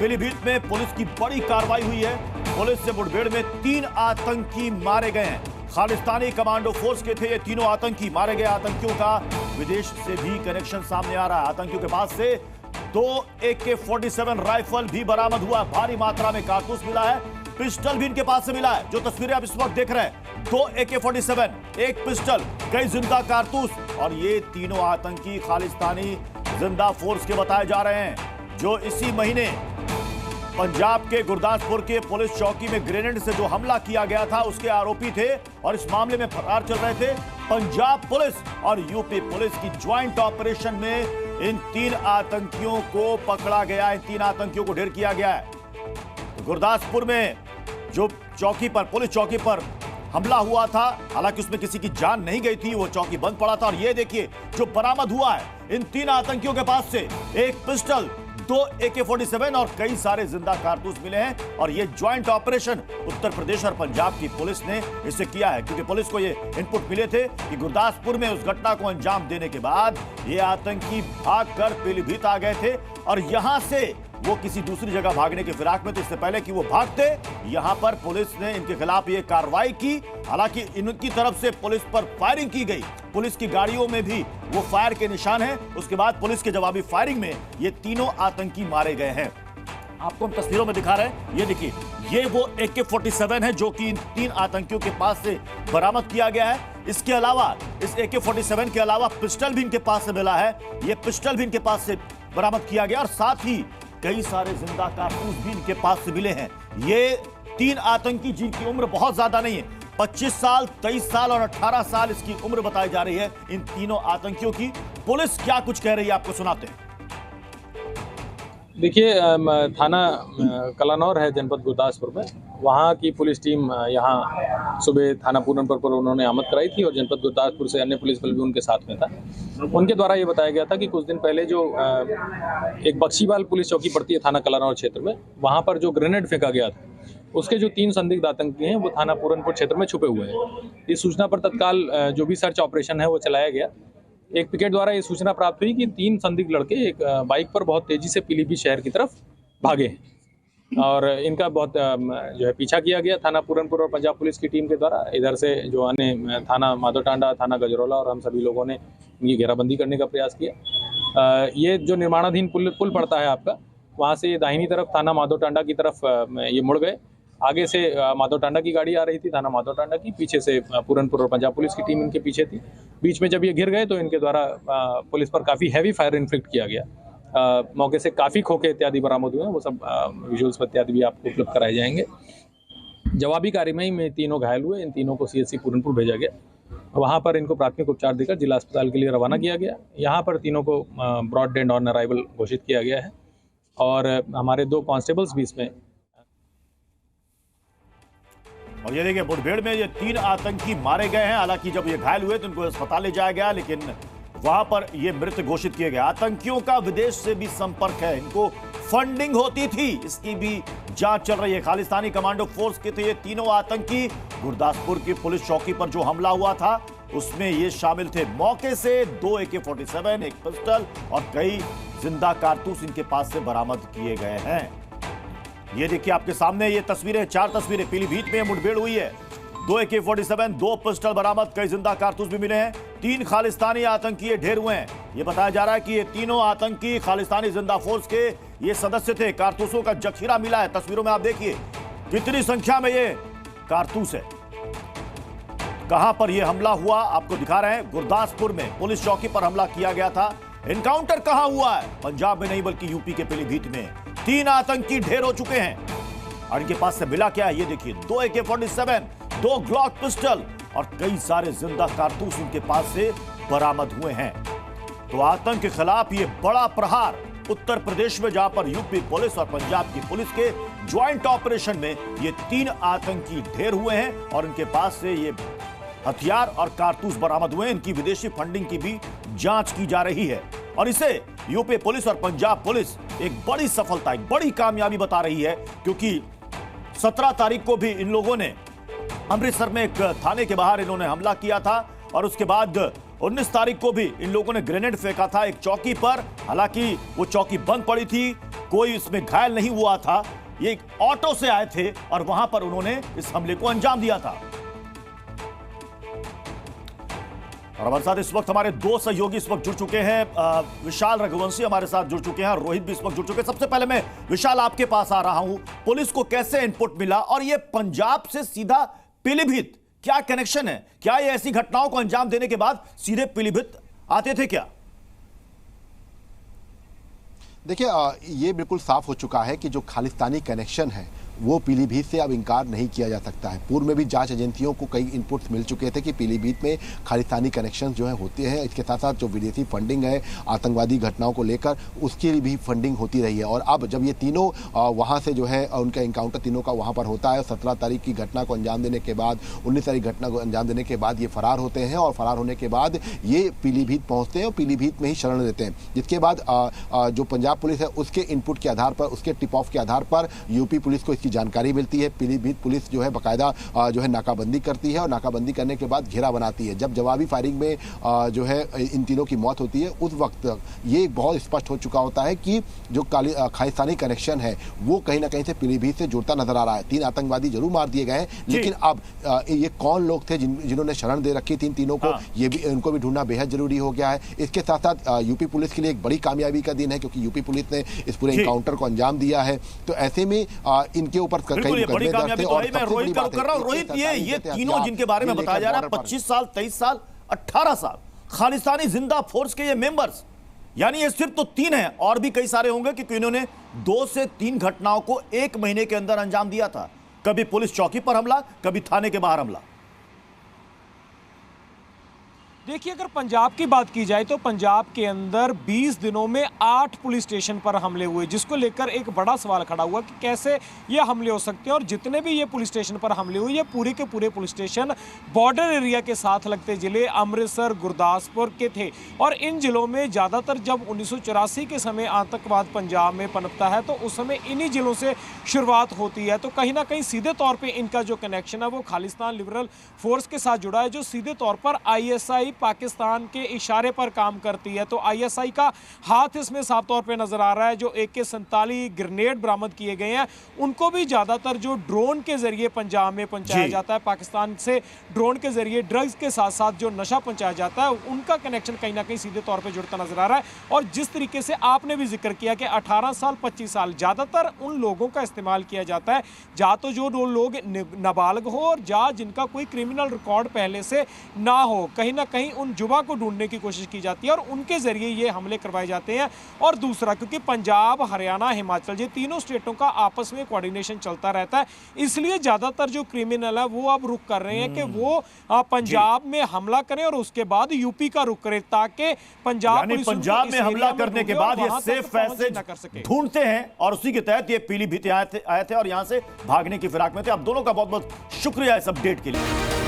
पीलीभीत में पुलिस की बड़ी कार्रवाई हुई है। पुलिस से मुठभेड़ में 3 आतंकी मारे गए हैं। खालिस्तानी कमांडो फोर्स के थे ये तीनों आतंकी। मारे गए आतंकियों का विदेश से भी कनेक्शन सामने आ रहा है। आतंकियों के पास से 2 AK-47 राइफल भी बरामद हुआ। भारी मात्रा में कारतूस मिला है। पिस्टल भी इनके पास से मिला है। जो तस्वीरें आप इस वक्त देख रहे हैं, 2 AK-47, 1 पिस्टल, कई जिंदा कारतूस। और ये तीनों आतंकी खालिस्तानी जिंदा फोर्स के बताए जा रहे हैं, जो इसी महीने पंजाब के गुरदासपुर के पुलिस चौकी में ग्रेनेड से जो हमला किया गया था उसके आरोपी थे और इस मामले में फरार चल रहे थे। पंजाब पुलिस और यूपी पुलिस की ज्वाइंट ऑपरेशन में इन 3 आतंकियों को पकड़ा गया। इन 3 आतंकियों को ढेर किया गया है। गुरदासपुर में जो चौकी पर, पुलिस चौकी पर हमला हुआ था, हालांकि उसमें किसी की जान नहीं गई थी, वो चौकी बंद पड़ा था। और ये देखिए जो बरामद हुआ है, इन 3 आतंकियों के पास से 1 पिस्टल, 2 AK-47 और कई सारे जिंदा कारतूस मिले हैं। और ये ज्वाइंट ऑपरेशन उत्तर प्रदेश और पंजाब की पुलिस ने इसे किया है, क्योंकि पुलिस को ये इनपुट मिले थे कि गुरदासपुर में उस घटना को अंजाम देने के बाद ये आतंकी भागकर पीलीभीत आ गए थे और यहां से वो किसी दूसरी जगह भागने की फिराक में थे। इससे पहले कि वो भागते, यहां पर पुलिस ने इनके खिलाफ ये कार्रवाई की। हालांकि इनकी तरफ से पुलिस पर फायरिंग की गई। पुलिस की गाड़ियों में भी वो फायर के निशान हैं। उसके बाद पुलिस के जवाबी फायरिंग में ये तीनों आतंकी मारे गए हैं। आपको हम तस्वीरों में दिखा रहे हैं, ये देखिए, ये वो AK-47 है जो कि इन 3 आतंकियों के पास से बरामद किया गया है। इसके अलावा, इस AK-47 के अलावा पिस्टल भी इनके पास से मिला है। ये पिस्टल भी इनके पास से बरामद किया गया और साथ ही कई सारे जिंदा कारतूस भी इनके पास से मिले हैं। ये 3 आतंकी जिनकी उम्र बहुत ज्यादा नहीं है, 25 साल, 23 साल और 18 साल इसकी उम्र बताई जा रही है इन तीनों आतंकियों की। पुलिस क्या कुछ कह रही है आपको सुनाते हैं। देखिए, थाना कलानौर है जनपद गुरदासपुर में। वहाँ की पुलिस टीम यहाँ सुबह थाना पूरनपुर पर उन्होंने आमद कराई थी और जनपद गुरदासपुर से अन्य पुलिस बल भी उनके साथ में था। उनके द्वारा ये बताया गया था कि कुछ दिन पहले जो एक बख्शीवाल पुलिस चौकी पड़ती है थाना कलानौर क्षेत्र में, वहाँ पर जो ग्रेनेड फेंका गया था, उसके जो 3 संदिग्ध आतंकी हैं वो थाना पूरनपुर क्षेत्र में छुपे हुए हैं। इस सूचना पर तत्काल जो भी सर्च ऑपरेशन है वो चलाया गया। एक पिकेट द्वारा ये सूचना प्राप्त हुई कि 3 संदिग्ध लड़के एक बाइक पर बहुत तेजी से पीलीभीत शहर की तरफ भागे और इनका बहुत जो है पीछा किया गया थाना पूरनपुर और पंजाब पुलिस की टीम के द्वारा। इधर से जो अन्य थाना माधोटांडा, थाना गजरौला और हम सभी लोगों ने इनकी घेराबंदी करने का प्रयास किया। ये जो निर्माणाधीन पुल पड़ता है आपका, वहाँ से ये दाहिनी तरफ थाना माधोटांडा की तरफ ये मुड़ गए। आगे से माधोटांडा की गाड़ी आ रही थी, थाना माधोटांडा की, पीछे से पूरनपुर और पंजाब पुलिस की टीम इनके पीछे थी। बीच में जब ये गिर गए तो इनके द्वारा पुलिस पर काफ़ी हैवी फायर इन्फ्लिक्ट किया गया। मौके से काफ़ी खोखे इत्यादि बरामद हुए हैं, वो सब विजुअल्स इत्यादि भी आपको उपलब्ध कराए जाएंगे। जवाबी कार्रवाई में 3 घायल हुए। इन तीनों को CHC पूरनपुर भेजा गया। वहाँ पर इनको प्राथमिक उपचार देकर जिला अस्पताल के लिए रवाना किया गया। यहाँ पर तीनों को ब्रॉड डेड ऑन अराइवल घोषित किया गया है और हमारे 2 कांस्टेबल्स भी इसमें। और ये देखिए, मुठभेड़ में ये 3 आतंकी मारे गए हैं। हालांकि जब ये घायल हुए तो उनको अस्पताल ले जाया गया, लेकिन वहां पर ये मृत घोषित किए गए। आतंकियों का विदेश से भी संपर्क है, इनको फंडिंग होती थी, इसकी भी जांच चल रही है। खालिस्तानी कमांडो फोर्स के थे ये तीनों आतंकी। गुरदासपुर की पुलिस चौकी पर जो हमला हुआ था उसमें ये शामिल थे। मौके से 2 AK-47, 1 पिस्टल और कई जिंदा कारतूस इनके पास से बरामद किए गए हैं। ये देखिए आपके सामने ये तस्वीरें, 4 तस्वीरें। पीलीभीत में मुठभेड़ हुई है। 2 AK-47, 2 पिस्टल बरामद, कई जिंदा कारतूस भी मिले हैं। 3 खालिस्तानी आतंकी ढेर हुए हैं। ये बताया जा रहा है कि ये तीनों आतंकी खालिस्तानी जिंदा फोर्स के ये सदस्य थे। कारतूसों का जखीरा मिला है। तस्वीरों में आप देखिए कितनी संख्या में ये कारतूस है। कहां पर यह हमला हुआ आपको दिखा रहे हैं। गुरदासपुर में पुलिस चौकी पर हमला किया गया था। एनकाउंटर कहां हुआ है? पंजाब में नहीं बल्कि यूपी के पीलीभीत में 3 आतंकी ढेर हो चुके हैं। और इनके पास से मिला क्या है ये देखिए, 2 AK-47, 2 ग्लॉक पिस्टल और कई सारे जिंदा कारतूस इनके पास से बरामद हुए हैं। तो आतंक के खिलाफ ये बड़ा प्रहार उत्तर प्रदेश में, जहां पर यूपी पुलिस और पंजाब की पुलिस के ज्वाइंट ऑपरेशन में ये 3 आतंकी ढेर हुए हैं और इनके पास से ये हथियार और कारतूस बरामद हुए हैं। इनकी विदेशी फंडिंग की भी जांच की जा रही है और इसे यूपी पुलिस और पंजाब पुलिस एक बड़ी सफलता, एक बड़ी कामयाबी बता रही है, क्योंकि 17 तारीख को भी इन लोगों ने अमृतसर में एक थाने के बाहर इन्होंने हमला किया था और उसके बाद 19 तारीख को भी इन लोगों ने ग्रेनेड फेंका था एक चौकी पर। हालांकि वो चौकी बंद पड़ी थी, कोई इसमें घायल नहीं हुआ था। ये एक ऑटो से आए थे और वहां पर उन्होंने इस हमले को अंजाम दिया था। और हमारे साथ इस वक्त हमारे दो सहयोगी इस वक्त जुड़ चुके हैं। विशाल रघुवंशी हमारे साथ जुड़ चुके हैं और रोहित भी इस वक्त जुड़ चुके हैं। सबसे पहले मैं विशाल आपके पास आ रहा हूं, पुलिस को कैसे इनपुट मिला और ये पंजाब से सीधा पीलीभीत क्या कनेक्शन है? क्या ये ऐसी घटनाओं को अंजाम देने के बाद सीधे पीलीभीत आते थे क्या? देखिए, ये बिल्कुल साफ हो चुका है कि जो खालिस्तानी कनेक्शन है वो पीलीभीत से अब इनकार नहीं किया जा सकता है। पूर्व में भी जांच एजेंसियों को कई इनपुट्स मिल चुके थे कि पीलीभीत में खालिस्तानी कनेक्शन जो है होते हैं। इसके साथ साथ जो विदेशी फंडिंग है आतंकवादी घटनाओं को लेकर, उसकी भी फंडिंग होती रही है। और अब जब ये तीनों वहाँ से जो है उनका इनकाउंटर तीनों का वहाँ पर होता है, 17 तारीख की घटना को अंजाम देने के बाद, 19 तारीख घटना को अंजाम देने के बाद ये फरार होते हैं और फरार होने के बाद ये पीलीभीत पहुँचते हैं और पीलीभीत में ही शरण लेते हैं। जिसके बाद जो पंजाब पुलिस है उसके इनपुट के आधार पर, उसके टिप ऑफ के आधार पर यूपी पुलिस को इसकी जानकारी मिलती है। पीलीभीत पुलिस जो है बाकायदा जो है नाकाबंदी करती है और नाकाबंदी करने के बाद घेरा बनाती है। जब जवाबी फायरिंग में जो है इन तीनों की मौत होती है, उस वक्त ये बहुत स्पष्ट हो चुका होता है कि जो खालिस्तानी कनेक्शन है वो कहीं ना कहीं से पीलीभीत से जुड़ता नजर आ रहा है। 3 आतंकवादी जरूर मार दिए गए हैं, लेकिन अब ये कौन लोग थे जिन्होंने शरण दे रखी थी इन तीनों को, ये भी उनको भी ढूंढना बेहद जरूरी हो गया है। इसके साथ साथ यूपी पुलिस के लिए एक बड़ी कामयाबी का दिन है, क्योंकि यूपी पुलिस ने इस पूरे एनकाउंटर को अंजाम दिया है। तो ऐसे में इनके ऊपर बड़ी कामयाबी तो है। मैं रोहित का रुख कर रहा हूं। रोहित, ये तीनों जिनके बारे में बताया जा रहा है, 25 साल, 23 साल, 18 साल खालिस्तानी जिंदा फोर्स के ये मेंबर्स, यानी ये सिर्फ तो 3 हैं, और भी कई सारे होंगे क्योंकि इन्होंने 2 से 3 घटनाओं को 1 महीने के अंदर अंजाम दिया था। कभी पुलिस चौकी पर हमला, कभी थाने के बाहर हमला। देखिए, अगर पंजाब की बात की जाए तो पंजाब के अंदर 20 दिनों में 8 पुलिस स्टेशन पर हमले हुए, जिसको लेकर एक बड़ा सवाल खड़ा हुआ कि कैसे ये हमले हो सकते हैं। और जितने भी ये पुलिस स्टेशन पर हमले हुए, ये पूरे के पूरे पुलिस स्टेशन बॉर्डर एरिया के साथ लगते जिले अमृतसर, गुरदासपुर के थे। और इन जिलों में ज़्यादातर जब 1984 के समय आतंकवाद पंजाब में पनपता है तो उस समय इन्हीं जिलों से शुरुआत होती है। तो कहीं ना कहीं सीधे तौर पर इनका जो कनेक्शन है वो खालिस्तान लिबरल फोर्स के साथ जुड़ा है, जो सीधे तौर पर ISI पाकिस्तान के इशारे पर काम करती है। तो ISI का हाथ इसमें साफ तौर पे नजर आ रहा है। जो AK-47 ग्रेनेड बरामद किए गए हैं, उनको भी ज्यादातर जो ड्रोन के जरिए पंजाब में पहुंचाया जाता है, पाकिस्तान से ड्रोन के जरिए ड्रग्स के साथ साथ जो नशा पहुंचाया जाता है, उनका कनेक्शन कहीं ना कहीं सीधे तौर पर जुड़ता नजर आ रहा है। और जिस तरीके से आपने भी जिक्र किया कि 18 साल 25 साल ज्यादातर उन लोगों का इस्तेमाल किया जाता है, या तो जो लोग नाबालिग हो और या जिनका कोई क्रिमिनल रिकॉर्ड पहले से ना हो। कहीं ना कहीं उन जुबा को ढूंढने की कोशिश की जाती है और उनके जरिए ये हमले करवाए जाते हैं। और दूसरा, क्योंकि पंजाब, हरियाणा, हिमाचल, ये तीनों स्टेटों का आपस में कोऑर्डिनेशन चलता रहता है, इसलिए ज्यादातर जो क्रिमिनल है वो अब रुख कर रहे हैं कि वो पंजाब में हमला करें और उसके बाद यूपी का रुख करें, ताकि पंजाब में हमला करने के बाद ये सेफ पैसेज ढूंढते हैं। और उसी के तहत ये पीलीभीत आए थे और यहां से भागने की फिराक में थे। अब दोनों का बहुत बहुत शुक्रिया इस अपडेट के लिए।